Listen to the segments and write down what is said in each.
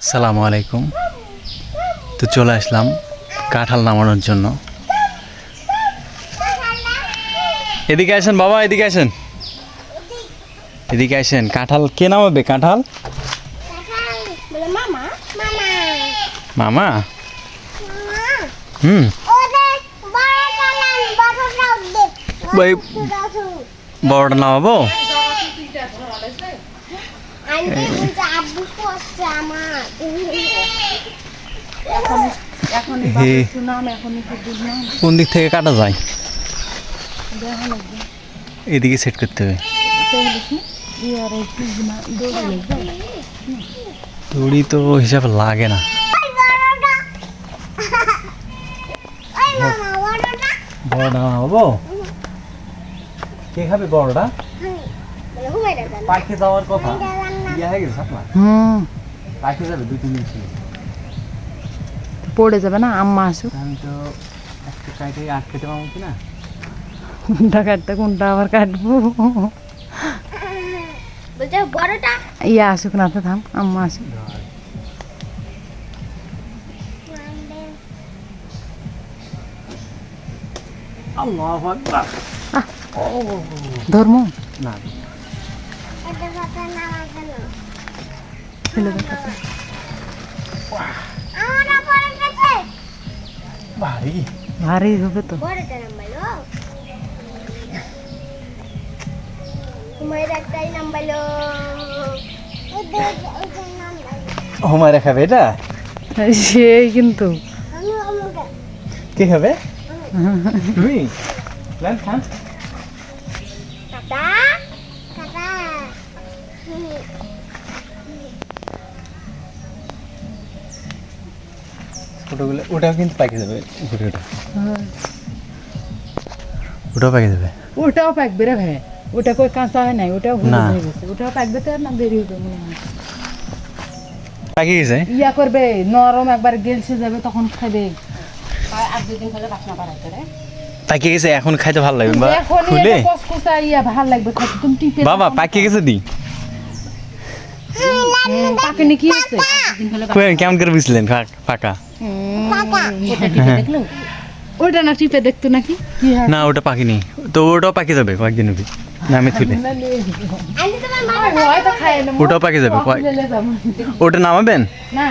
আসসালামু আলাইকুম। তো চলে আসলাম কাঁঠাল নামানোর জন্য। এদিকে আসেন বাবা, এদিকে আসেন, এদিকে আসেন। কাঁঠাল কে নামাবে? কাঁঠাল মামা। ওই বড়টা নামাবো। কোন দিক থেকে কাটা যায়? এদিকে সেট করতে হবে। দড়ি তো হিসাব লাগে না। বড়টা নামাবো। কে খাবে বড়টা? পাখি যাওয়ার কথা ইয়ে হয়ে গেছে আপনার। পাখি যাবে 2-3 দিন ছিল, পড়ে যাবে না। আম্মা আসুক। আমি তো একটা কাটে আটকেতে পাবো কিনা। কোনটা কাটতে কোনটা আবার কাটবো। ইয়া আসুক না তো, থাম, আম্মা আসুক। আল্লাহু আকবার। ধর্ম না ফেলে দে। ভারী ভারী হবে তো। হুমায়রা খাবে এটা? সেই কিন্তু কে খাবে? তুমি লেন খান। ছোটগুলো ওটাও কিন্তু পাকে যাবে। ওটাও পাকে যাবে। ওটাও পাকবে রে ভাই। ওটা কই কাঁচা হয় নাই, ওটাও না। হয়ে গেছে। ওটাও পাকবে তো, আর না দেরি হবে মনে হয়। পাকে গেছে। ইয়া করবে নরম, একবার গেলছে যাবে তখন খাবে। আর 2 দিন হলে বাসনা বাড়াইতে রে। পাকে গেছে, এখন খাইতে ভালো লাগবে বা এখন খুলে। এটা কসকসা ইয়া ভালো লাগবে খাইতে। তুমি টিপে বাবা পাকে গেছে দি। পাকেনি কি হচ্ছে? 2 দিন হলে কই কেমন করে বুঝলেন পাকা? ওটা টিপে দেখলো। ওটা না টিপে দেখতো নাকি কি হয়? না ওটা পাকেনি তো, ওটাও পাকে যাবে কয়েকদিন হবে। না আমি তুলে হয়তো খায় না। ওটাও পাকে যাবে। ওটা নামাবেন? না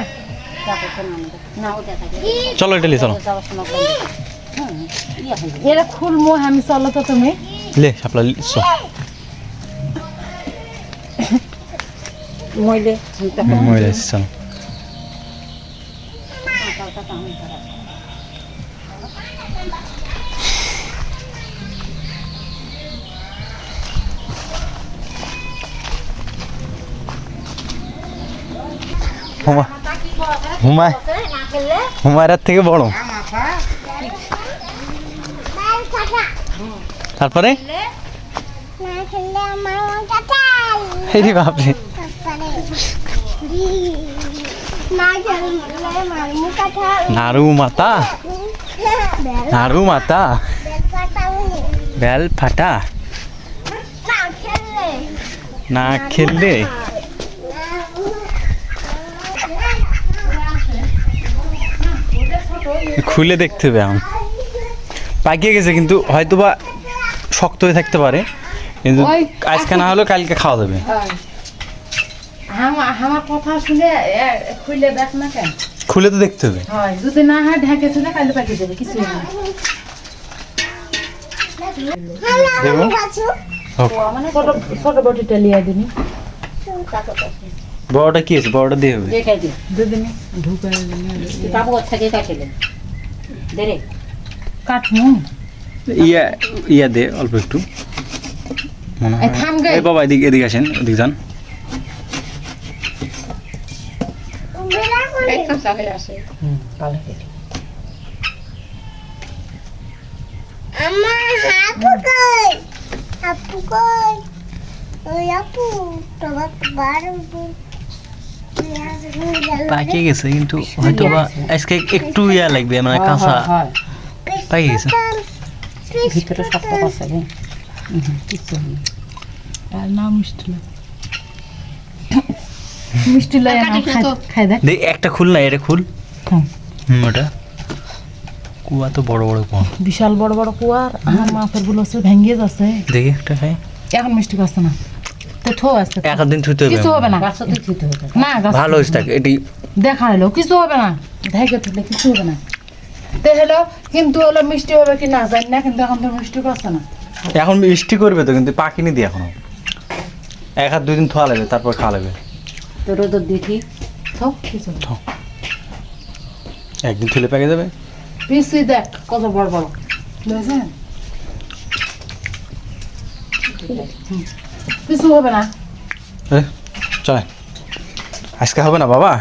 চলো এটা নিয়ে চলো। এরা খুলমো আমি, চলো তো তুমি। লে সাপলা চল। মইলে মহিলা চল। হুমায়রার থেকে বড়। তারপরে বাপরে নাড়ু মাতা, নাড়ু মাতা, বেল ফাটা। না খেললে খুলে দেখতে হবে। এখন পাকিয়ে গেছে কিন্তু হয়তো বা শক্ত হয়ে থাকতে পারে, কিন্তু আজকে না হলেও কালকে খাওয়া যাবে। আমার কথা শুনে খুলে দেখ না কেন। খুলে তো দেখতে হবে। যদি না হয় ঢেকে শুনে কালে পাকিয়ে যাবে, কিছু না। ছোট বটিটা লিয়ে দিনি। বড়টা কি আছে? বড়টা দিয়ে হবে। কাটমু ইয়া ইয়া দে অল্প একটু মনে হয়। এই বাবা এদিকে, এদিকে আসেন, এদিকে যান। পাকে গেছে কিন্তু হয়তো বা আজকে একটু ইয়া লাগবে, মানে কাঁচা পাকে গেছে। ভিতরে শক্ত আছে কিছু না, মিষ্টি মিষ্টি লয় না খাই দেখ দেখ একটা খুল না, এটা খুল। হ্যাঁ। ওটা কুয়া তো বড় বড় কুয়া, বিশাল বড় বড় কুয়ার আমার মাছের গুলো সব ভেঙে যাচ্ছে। দেখি একটা খাই। এখন মিষ্টি খাচ্ছে না তো থো আসতে একদিন থুইতে হবে, কিছু হবে না না গাছ ভালো হয়েছে থাকে এটি। দেখা হলো কিছু হবে না, ঢাইকে তুললে কিছু হবে না। তে হলো কিন্তু হলো মিষ্টি হবে কি না জানি না, কিন্তু এখন তো মিষ্টি করছে না। এখন মিষ্টি করবে তো, কিন্তু পাকিনি দিয়ে এখনো। 1-2 দিন থোয়া লাগবে, তারপর খাওয়া লাগবে। তো রোদ দেখি থো কিছু হবে না। একদিন থুলে পেকে যাবে। পিসি দেখ কত বড় বড় বুঝছেন, কিছু হবে না। চলে আজকে হবে না বাবা।